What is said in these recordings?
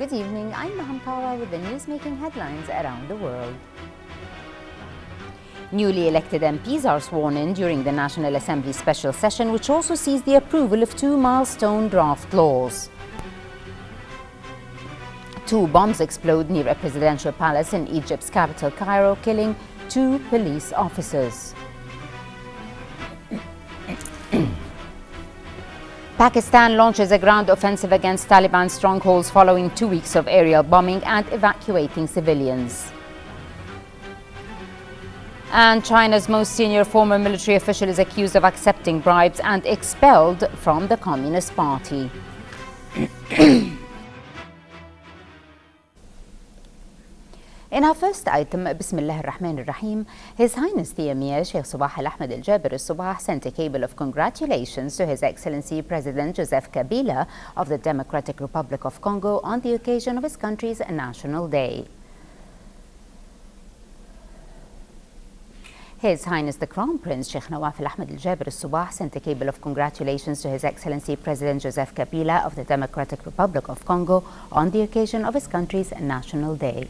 Good evening, I'm Maham Kawa with the news-making headlines around the world. Newly elected MPs are sworn in during the National Assembly special session, which also sees the approval of 2 milestone draft laws. 2 bombs explode near a presidential palace in Egypt's capital, Cairo, killing 2 police officers. Pakistan launches a ground offensive against Taliban strongholds following 2 weeks of aerial bombing and evacuating civilians. And China's most senior former military official is accused of accepting bribes and expelled from the Communist Party. In our first item, Bismillah ar-Rahman ar-Rahim, His Highness the Emir Sheikh Sabah Al-Ahmed Al-Jaber Al-Sabah sent a cable of congratulations to His Excellency President Joseph Kabila of the Democratic Republic of Congo on the occasion of his country's National Day. His Highness the Crown Prince Sheikh Nawaf Al-Ahmed Al-Jaber Al-Sabah sent a cable of congratulations to His Excellency President Joseph Kabila of the Democratic Republic of Congo on the occasion of his country's National Day.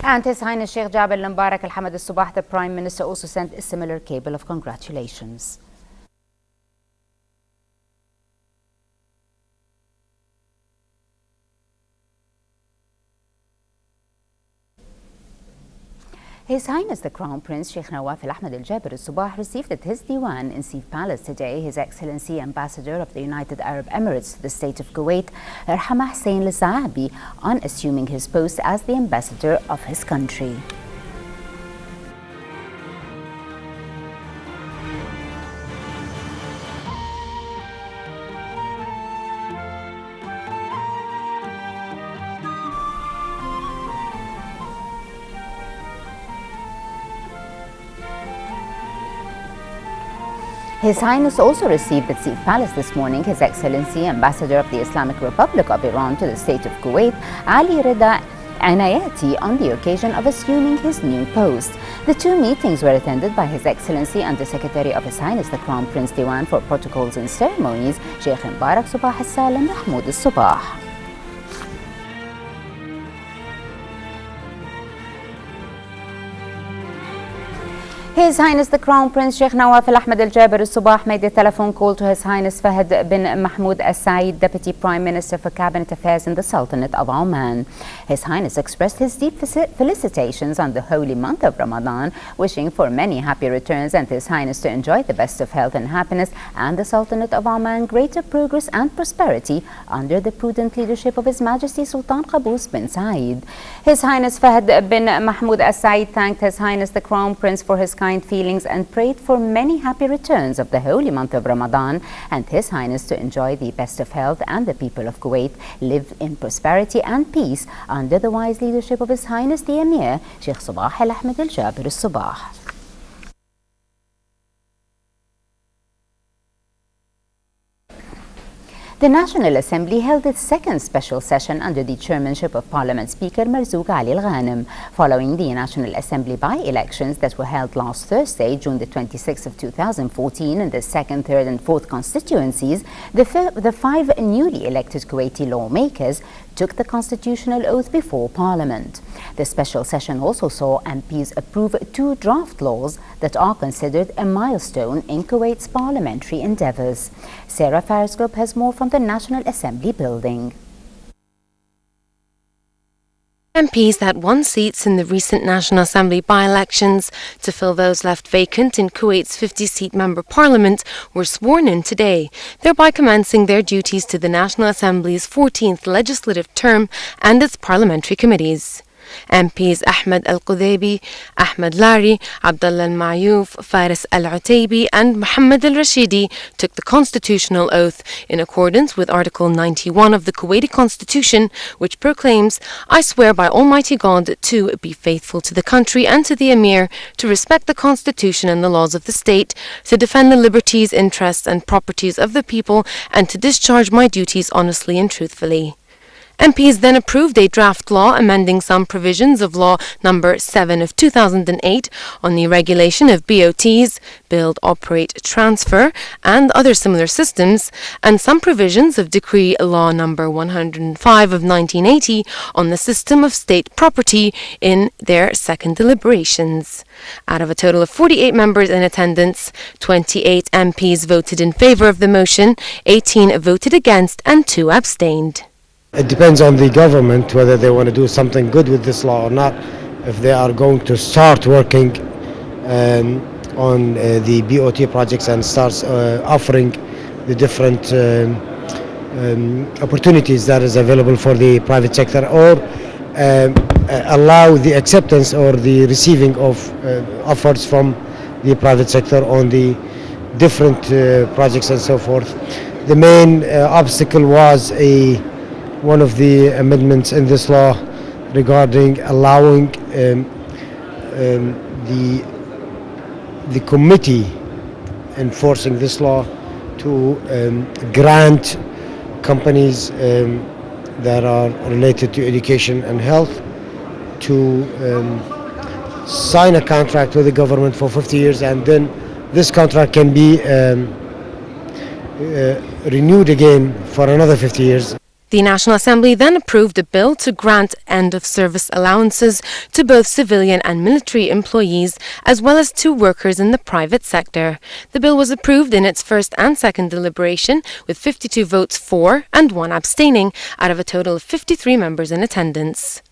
And His Highness Sheikh Jabal Mubarak Al-Hamad Al-Sabah, the Prime Minister, also sent a similar cable of congratulations. His Highness the Crown Prince Sheikh Nawaf Al-Ahmed Al-Jaber Al-Sabah received at his diwan in Sif Palace today His Excellency Ambassador of the United Arab Emirates to the State of Kuwait, Erhama Hussein Al-Saabi, on assuming his post as the ambassador of his country. His Highness also received at Sif Palace this morning His Excellency Ambassador of the Islamic Republic of Iran to the State of Kuwait, Ali Rida Anayati, on the occasion of assuming his new post. The 2 meetings were attended by His Excellency Undersecretary of His Highness the Crown Prince Diwan for Protocols and Ceremonies, Sheikh Mubarak Sabah Al-Salam Mahmoud Al-Sabah. His Highness the Crown Prince Sheikh Nawaf Al-Ahmed Al-Jaber Al-Sabah made a telephone call to His Highness Fahd bin Mahmoud Al-Said, Deputy Prime Minister for Cabinet Affairs in the Sultanate of Oman. His Highness expressed his deep felicitations on the holy month of Ramadan, wishing for many happy returns and His Highness to enjoy the best of health and happiness and the Sultanate of Oman greater progress and prosperity under the prudent leadership of His Majesty Sultan Qaboos bin Said. His Highness Fahd bin Mahmoud Al-Said thanked His Highness the Crown Prince for his kind feelings and prayed for many happy returns of the holy month of Ramadan and His Highness to enjoy the best of health and the people of Kuwait live in prosperity and peace under the wise leadership of His Highness the Emir Sheikh Sabah Al-Ahmed Al-Jaber Al-Sabah. The National Assembly held its second special session under the chairmanship of Parliament Speaker Marzouk Ali Al-Ghanem, following the National Assembly by-elections that were held last Thursday, June the 26th of 2014, in the 2nd, 3rd and 4th constituencies. The 5 newly elected Kuwaiti lawmakers took the constitutional oath before Parliament. The special session also saw MPs approve 2 draft laws that are considered a milestone in Kuwait's parliamentary endeavours. Sarah Fariscope has more from the National Assembly building. MPs that won seats in the recent National Assembly by-elections to fill those left vacant in Kuwait's 50-seat member parliament were sworn in today, thereby commencing their duties to the National Assembly's 14th legislative term and its parliamentary committees. MPs Ahmed Al-Qudaybi, Ahmed Lari, Abdullah Al-Mayouf, Faris Al-Utaybi and Mohammed Al-Rashidi took the constitutional oath in accordance with Article 91 of the Kuwaiti Constitution, which proclaims, "I swear by Almighty God to be faithful to the country and to the Emir, to respect the Constitution and the laws of the state, to defend the liberties, interests and properties of the people, and to discharge my duties honestly and truthfully." MPs then approved a draft law amending some provisions of Law Number 7 of 2008 on the regulation of BOTs, build, operate, transfer, and other similar systems, and some provisions of Decree Law Number 105 of 1980 on the system of state property in their second deliberations. Out of a total of 48 members in attendance, 28 MPs voted in favour of the motion, 18 voted against, and 2 abstained. It depends on the government whether they want to do something good with this law or not. If they are going to start working on the BOT projects and starts offering the different opportunities that is available for the private sector, or allow the acceptance or the receiving of offers from the private sector on the different projects and so forth. The main obstacle was one of the amendments in this law regarding allowing the committee enforcing this law to grant companies that are related to education and health to sign a contract with the government for 50 years, and then this contract can be renewed again for another 50 years. The National Assembly then approved a bill to grant end-of-service allowances to both civilian and military employees, as well as to workers in the private sector. The bill was approved in its first and second deliberation, with 52 votes for and 1 abstaining, out of a total of 53 members in attendance.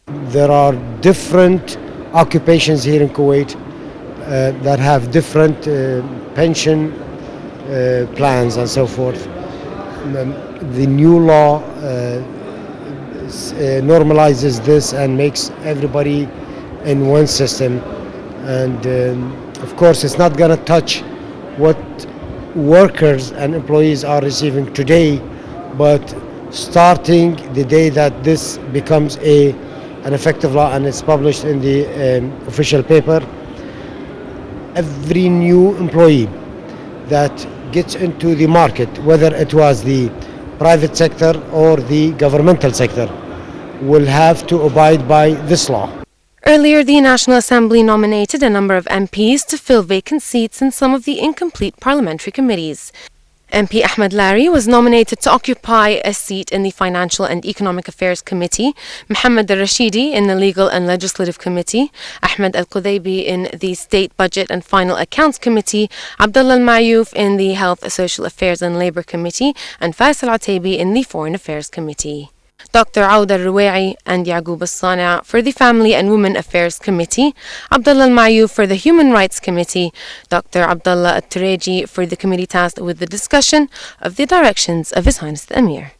There are different occupations here in Kuwait that have different pension plans and so forth. The new law normalizes this and makes everybody in one system, and of course it's not going to touch what workers and employees are receiving today, but starting the day that this becomes an effective law and it's published in the official paper, every new employee that gets into the market, whether it was the private sector or the governmental sector, will have to abide by this law. Earlier, the National Assembly nominated a number of MPs to fill vacant seats in some of the incomplete parliamentary committees. MP Ahmed Larry was nominated to occupy a seat in the Financial and Economic Affairs Committee, Mohammed Al-Rashidi in the Legal and Legislative Committee, Ahmed Al-Qudaybi in the State Budget and Final Accounts Committee, Abdullah Al-Mayouf in the Health, Social Affairs and Labour Committee, and Faisal Ataybi in the Foreign Affairs Committee. Dr. Aouda Al-Ruwai'i and Yaqub Al-Sani for the Family and Women Affairs Committee, Abdullah Al-Mayouf for the Human Rights Committee, Dr. Abdullah Al-Tureji for the committee tasked with the discussion of the directions of His Highness the Emir.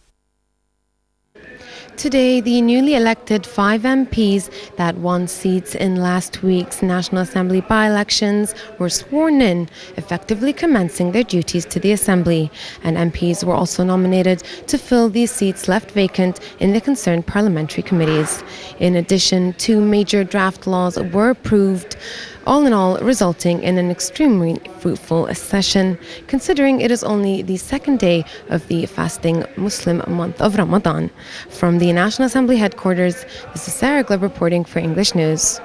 Today, the newly elected 5 MPs that won seats in last week's National Assembly by-elections were sworn in, effectively commencing their duties to the Assembly, and MPs were also nominated to fill these seats left vacant in the concerned parliamentary committees. In addition, 2 major draft laws were approved, all in all resulting in an extremely fruitful session, considering it is only the second day of the fasting Muslim month of Ramadan. From the National Assembly headquarters, this is Sarah Gleb reporting for English News.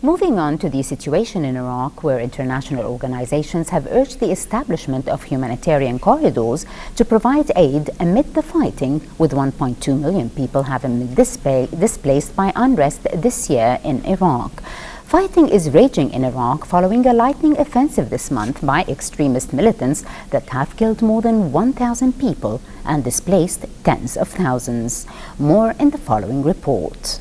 Moving on to the situation in Iraq, where international organizations have urged the establishment of humanitarian corridors to provide aid amid the fighting, with 1.2 million people having been displaced by unrest this year in Iraq. Fighting is raging in Iraq following a lightning offensive this month by extremist militants that have killed more than 1,000 people and displaced tens of thousands. More in the following report.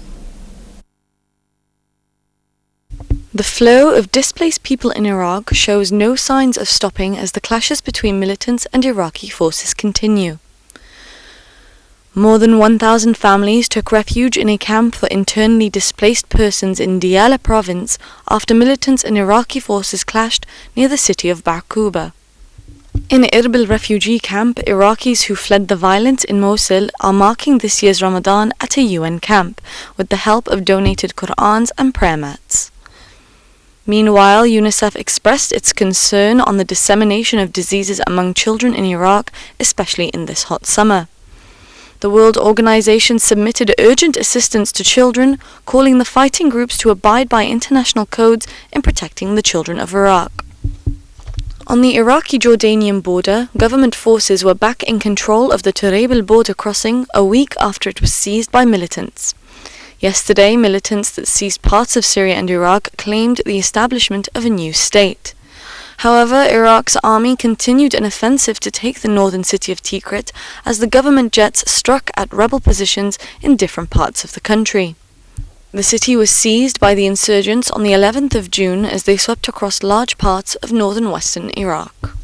The flow of displaced people in Iraq shows no signs of stopping as the clashes between militants and Iraqi forces continue. More than 1,000 families took refuge in a camp for internally displaced persons in Diyala province after militants and Iraqi forces clashed near the city of Ba'quba. In Erbil refugee camp, Iraqis who fled the violence in Mosul are marking this year's Ramadan at a UN camp with the help of donated Qur'ans and prayer mats. Meanwhile, UNICEF expressed its concern on the dissemination of diseases among children in Iraq, especially in this hot summer. The World Organization submitted urgent assistance to children, calling the fighting groups to abide by international codes in protecting the children of Iraq. On the Iraqi-Jordanian border, government forces were back in control of the Turabil border crossing a week after it was seized by militants. Yesterday, militants that seized parts of Syria and Iraq claimed the establishment of a new state. However, Iraq's army continued an offensive to take the northern city of Tikrit as the government jets struck at rebel positions in different parts of the country. The city was seized by the insurgents on the 11th of June as they swept across large parts of northern western Iraq.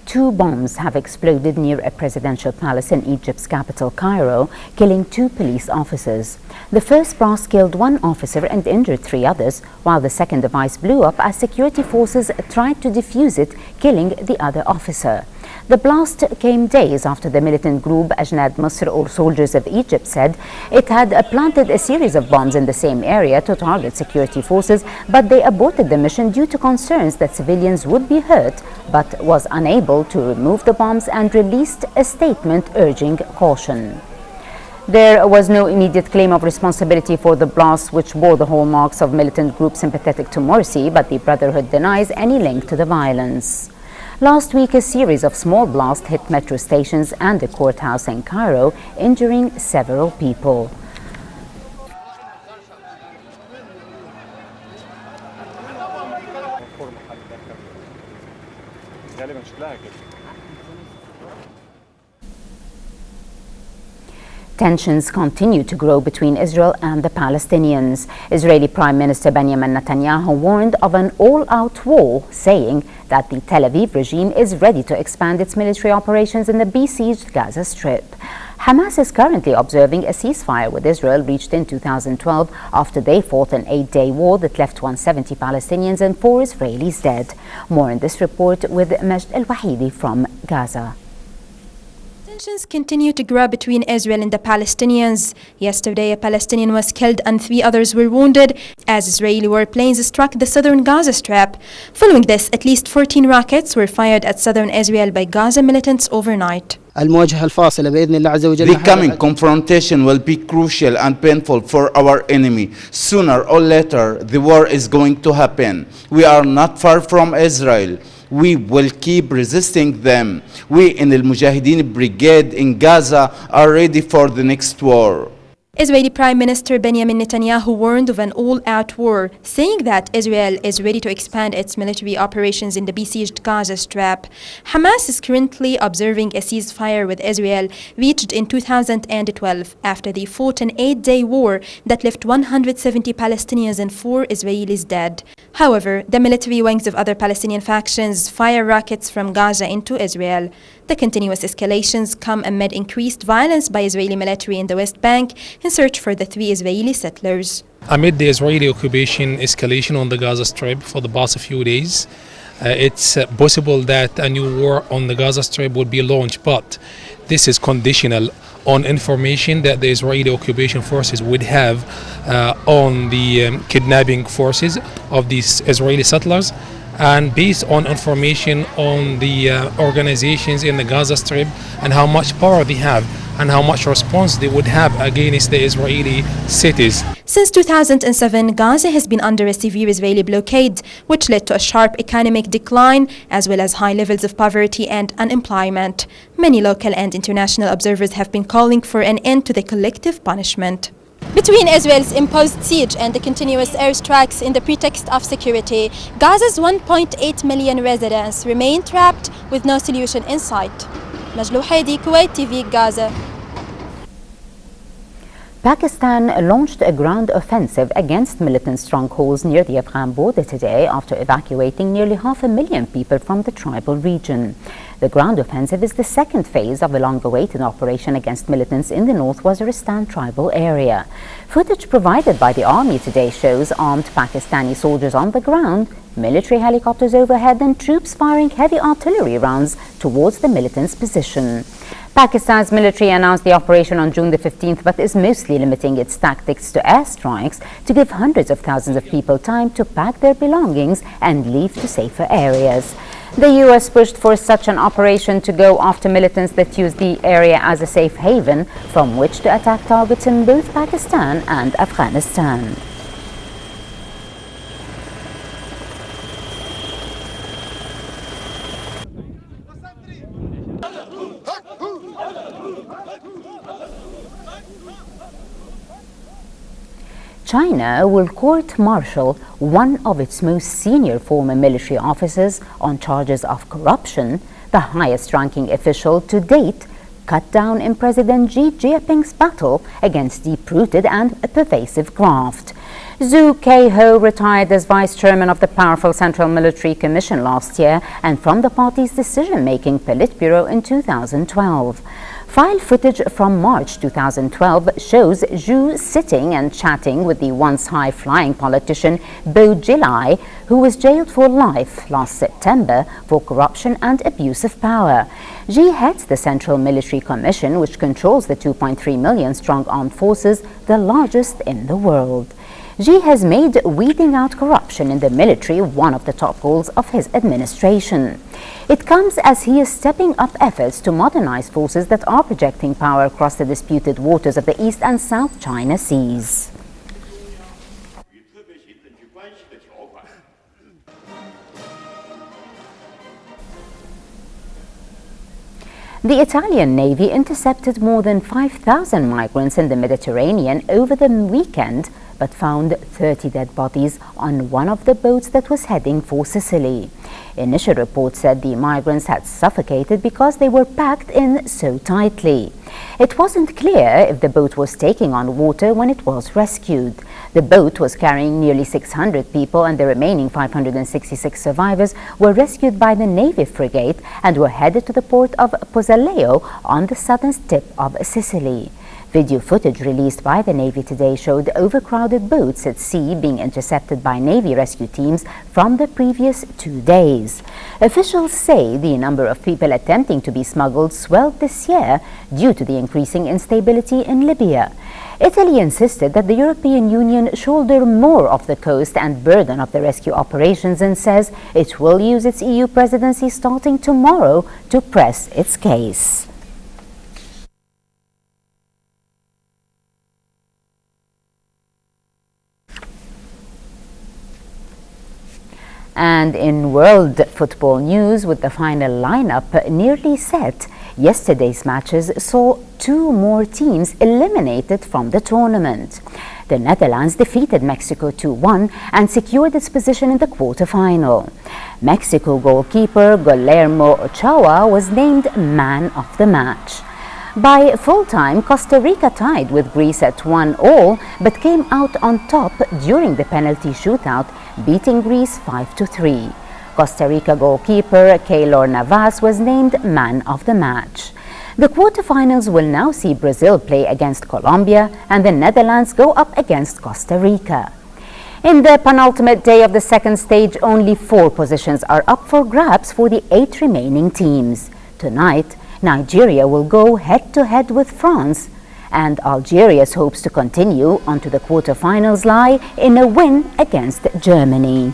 2 bombs have exploded near a presidential palace in Egypt's capital, Cairo, killing 2 police officers. The first blast killed 1 officer and injured 3 others, while the second device blew up as security forces tried to defuse it, killing the other officer. The blast came days after the militant group Ajnad Masr, or Soldiers of Egypt, said it had planted a series of bombs in the same area to target security forces, but they aborted the mission due to concerns that civilians would be hurt, but was unable to remove the bombs and released a statement urging caution. There was no immediate claim of responsibility for the blast, which bore the hallmarks of militant groups sympathetic to Morsi, but the Brotherhood denies any link to the violence. Last week, a series of small blasts hit metro stations and a courthouse in Cairo, injuring several people. Tensions continue to grow between Israel and the Palestinians. Israeli Prime Minister Benjamin Netanyahu warned of an all-out war, saying that the Tel Aviv regime is ready to expand its military operations in the besieged Gaza Strip. Hamas is currently observing a ceasefire with Israel reached in 2012 after they fought an 8-day war that left 170 Palestinians and 4 Israelis dead. More in this report with Majd El-Wahidi from Gaza. Tensions continue to grow between Israel and the Palestinians. Yesterday, a Palestinian was killed and 3 others were wounded as Israeli warplanes struck the southern Gaza Strip. Following this, at least 14 rockets were fired at southern Israel by Gaza militants overnight. The coming confrontation will be crucial and painful for our enemy. Sooner or later, the war is going to happen. We are not far from Israel. We will keep resisting them. We in the Mujahideen Brigade in Gaza are ready for the next war. Israeli Prime Minister Benjamin Netanyahu warned of an all-out war, saying that Israel is ready to expand its military operations in the besieged Gaza Strip. Hamas is currently observing a ceasefire with Israel reached in 2012 after they fought an 8-day war that left 170 Palestinians and 4 Israelis dead. However, the military wings of other Palestinian factions fire rockets from Gaza into Israel. The continuous escalations come amid increased violence by Israeli military in the West Bank in search for the 3 Israeli settlers. Amid the Israeli occupation escalation on the Gaza Strip for the past few days, it's possible that a new war on the Gaza Strip would be launched, but this is conditional on information that the Israeli occupation forces would have on the kidnapping forces of these Israeli settlers, and based on information on the organizations in the Gaza Strip and how much power they have and how much response they would have against the Israeli cities. Since 2007, Gaza has been under a severe Israeli blockade, which led to a sharp economic decline as well as high levels of poverty and unemployment. Many local and international observers have been calling for an end to the collective punishment. Between Israel's imposed siege and the continuous airstrikes in the pretext of security, Gaza's 1.8 million residents remain trapped with no solution in sight. Majd El-Wahidi, Kuwait TV, Gaza. Pakistan launched a ground offensive against militant strongholds near the Afghan border today after evacuating nearly 500,000 people from the tribal region. The ground offensive is the second phase of a long-awaited operation against militants in the North Waziristan tribal area. Footage provided by the army today shows armed Pakistani soldiers on the ground, military helicopters overhead and troops firing heavy artillery rounds towards the militants' position. Pakistan's military announced the operation on June the 15th, but is mostly limiting its tactics to airstrikes to give hundreds of thousands of people time to pack their belongings and leave to safer areas. The U.S. pushed for such an operation to go after militants that use the area as a safe haven from which to attack targets in both Pakistan and Afghanistan. China will court-martial one of its most senior former military officers on charges of corruption, the highest-ranking official to date, cut down in President Xi Jinping's battle against deep-rooted and pervasive graft. Zhu Keiho retired as vice chairman of the powerful Central Military Commission last year and from the party's decision-making Politburo in 2012. File footage from March 2012 shows Zhu sitting and chatting with the once high-flying politician Bo Jilai, who was jailed for life last September for corruption and abuse of power. Xi heads the Central Military Commission, which controls the 2.3 million strong armed forces, the largest in the world. Xi has made weeding out corruption in the military one of the top goals of his administration. It comes as he is stepping up efforts to modernize forces that are projecting power across the disputed waters of the East and South China Seas. The Italian Navy intercepted more than 5,000 migrants in the Mediterranean over the weekend, but found 30 dead bodies on one of the boats that was heading for Sicily. Initial reports said the migrants had suffocated because they were packed in so tightly. It wasn't clear if the boat was taking on water when it was rescued. The boat was carrying nearly 600 people, and the remaining 566 survivors were rescued by the Navy frigate and were headed to the port of Pozzaleo on the southern tip of Sicily. Video footage released by the Navy today showed overcrowded boats at sea being intercepted by Navy rescue teams from the previous 2 days. Officials say the number of people attempting to be smuggled swelled this year due to the increasing instability in Libya. Italy insisted that the European Union shoulder more of the cost and burden of the rescue operations and says it will use its EU presidency starting tomorrow to press its case. And in world football news, with the final lineup nearly set, yesterday's matches saw 2 more teams eliminated from the tournament. The Netherlands defeated Mexico 2-1 and secured its position in the quarter-final. Mexico goalkeeper Guillermo Ochoa was named man of the match. By full-time, Costa Rica tied with Greece at 1-1, but came out on top during the penalty shootout, beating Greece 5-3. Costa Rica goalkeeper Keylor Navas was named man of the match. The quarterfinals will now see Brazil play against Colombia and the Netherlands go up against Costa Rica. In the penultimate day of the second stage, only 4 positions are up for grabs for the 8 remaining teams. Tonight, Nigeria will go head-to-head with France, and Algeria's hopes to continue onto the quarterfinals lie in a win against Germany.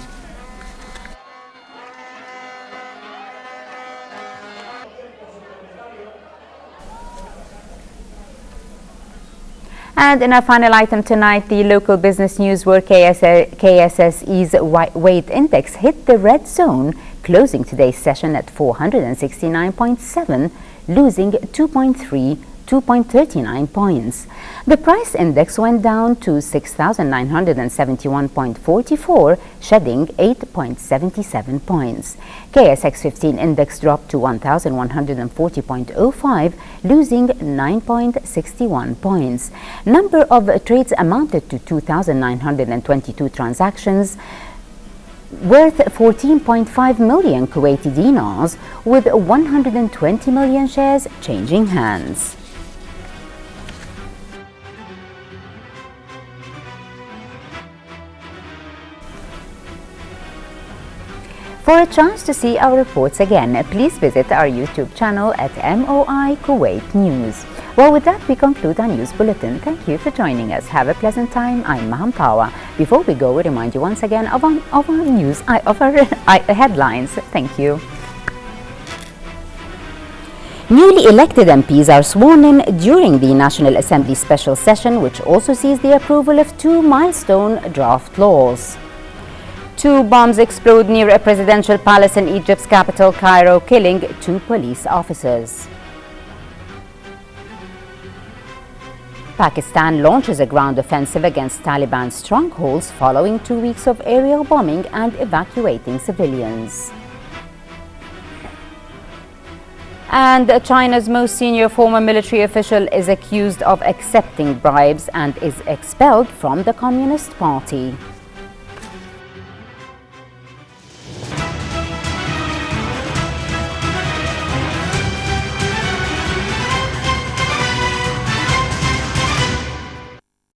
And in our final item tonight, the local business news where KSSE's weight index hit the red zone, closing today's session at 469.7, losing 2.39 points. The price index went down to 6,971.44, shedding 8.77 points. KSX 15 index dropped to 1,140.05, losing 9.61 points. Number of trades amounted to 2,922 transactions, worth 14.5 million Kuwaiti dinars, with 120 million shares changing hands. For a chance to see our reports again, please visit our YouTube channel at MOI Kuwait News. Well, with that, we conclude our news bulletin. Thank you for joining us. Have a pleasant time. I'm Maham Tawa. Before we go, we remind you once again of our headlines. Thank you. Newly elected MPs are sworn in during the National Assembly special session, which also sees the approval of 2 milestone draft laws. 2 bombs explode near a presidential palace in Egypt's capital, Cairo, killing 2 police officers. Pakistan launches a ground offensive against Taliban strongholds following 2 weeks of aerial bombing and evacuating civilians. And China's most senior former military official is accused of accepting bribes and is expelled from the Communist Party.